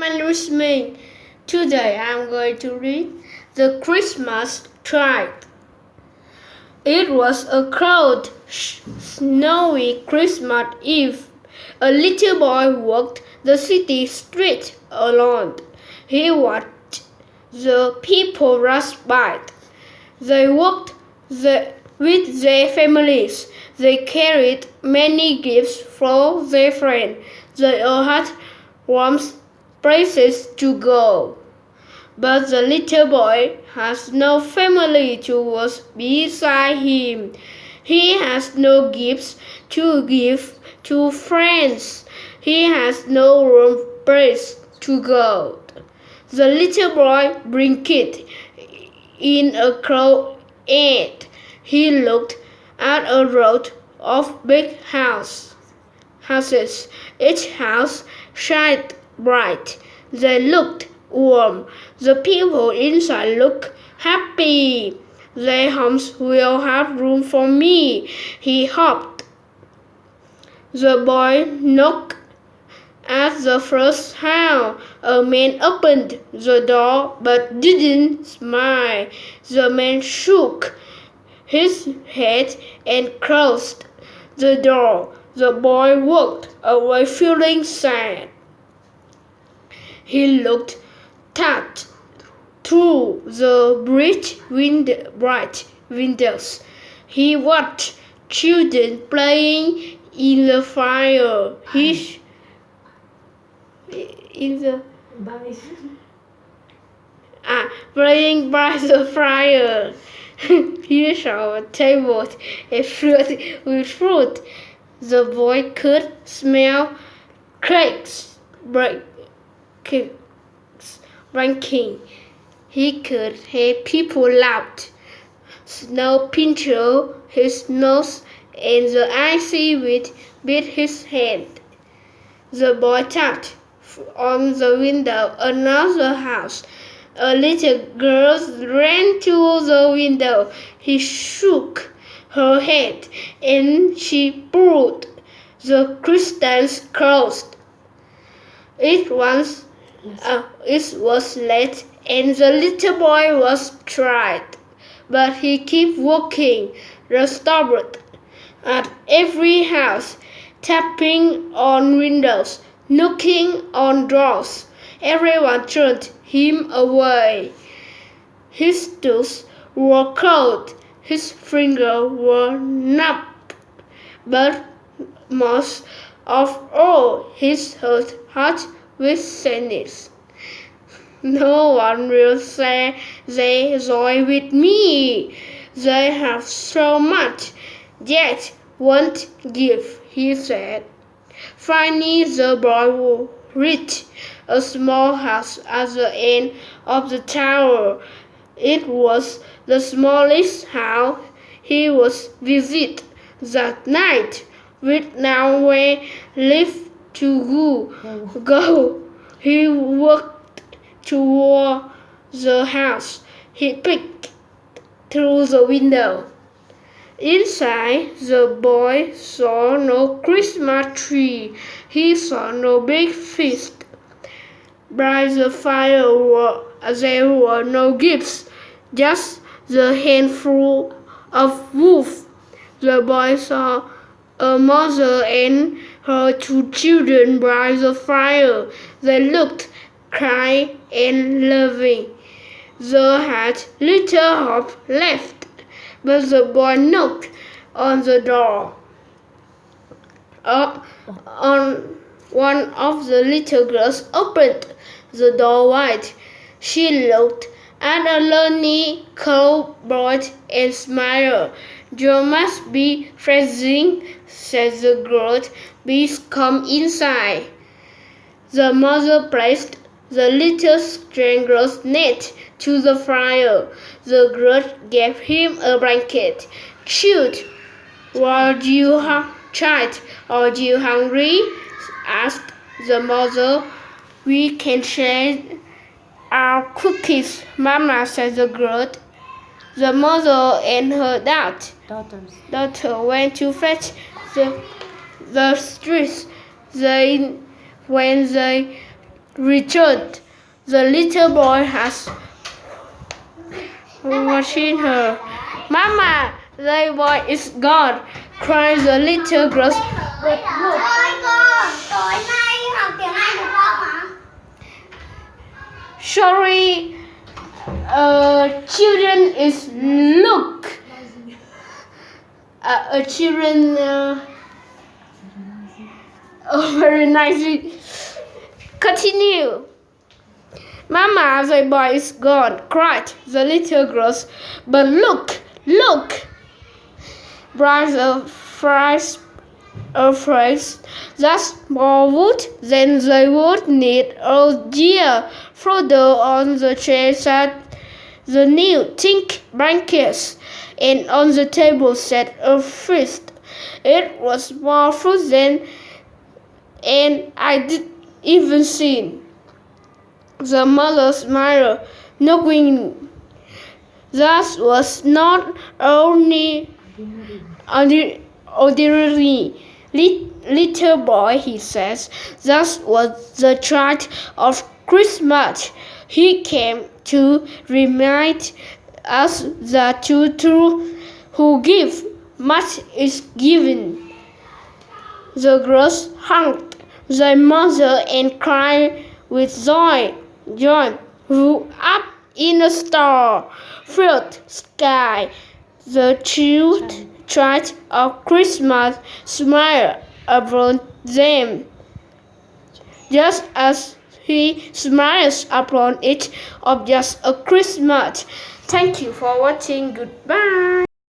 Stand with me. Today I'm going to read The Christmas Tree. It was a cold, snowy Christmas Eve. A little boy walked the city street alone. He watched the people rush by. They walked with their families. They carried many gifts for their friends. They all had warm places to go. But the little boy has no family to walk beside him. He has no gifts to give to friends. He has no warm place to go. The little boy blinked in a crowd. He looked at a row of big houses. Each house shined bright. They looked warm. The people inside looked happy. Their homes will have room for me, he hoped. The boy knocked at the first house. A man opened the door but didn't smile. The man shook his head and closed the door. The boy walked away feeling sad. He looked out through the bright windows. He watched children playing in the fire. Playing by the fire. He saw a table with fruit. The boy could smell cakes breaking. He could hear people laugh. Snow pinched his nose and the icy wind beat his hand. The boy tapped on the window of another house. A little girl ran to the window. He shook her head and she pulled the curtains closed. It was late and the little boy was tired, but he kept walking, restored at every house, tapping on windows, knocking on doors. Everyone turned him away. His toes were cold, his fingers were numb, but most of all his heart hot with sadness. No one will share their joy with me. They have so much, yet won't give, he said. Finally, the boy reached a small house at the end of the tower. It was the smallest house he was visited that night, with nowhere left to go. He walked toward the house. He peeked through the window. Inside, the boy saw no Christmas tree. He saw no big feast. By the fire there were no gifts, just the handful of wood. The boy saw a mother and her 2 children by the fire. They looked kind and loving. They had little hope left, but the boy knocked on the door. One of the little girls opened the door wide. She looked at a lonely cold boy and smiled. "You must be freezing," said the girl. "Please come inside." The mother placed the little stranger's net to the fire. The girl gave him a blanket. "Child, are you hungry?" asked the mother. "We can share our cookies, Mama," said the girl. The mother and her daughter went to fetch the streets. When they returned. The little boy has watching her. Mama, the boy is gone, cried the little girl. Ơi cô, tối nay học tiếng Anh được không ạ? Sorry, children is look. Children very nicely. Continue. Mama, the boy is gone, cried the little girls. But look, look! Brother fries that's more wood than they would need. Oh dear! Frodo on the chair sat the new thick blankets, and on the table sat a feast. It was more food than and I did even seen. The mother smiled, knowing that was not only ordinary little boy, he says. That was the child of Christmas. He came to remind us that to who give much is given. The girls hugged their mother and cried with joy. John grew up in a star-filled sky. The child of Christmas smiled upon them, just as he smiles upon each of just a Christmas. Thank you for watching. Goodbye.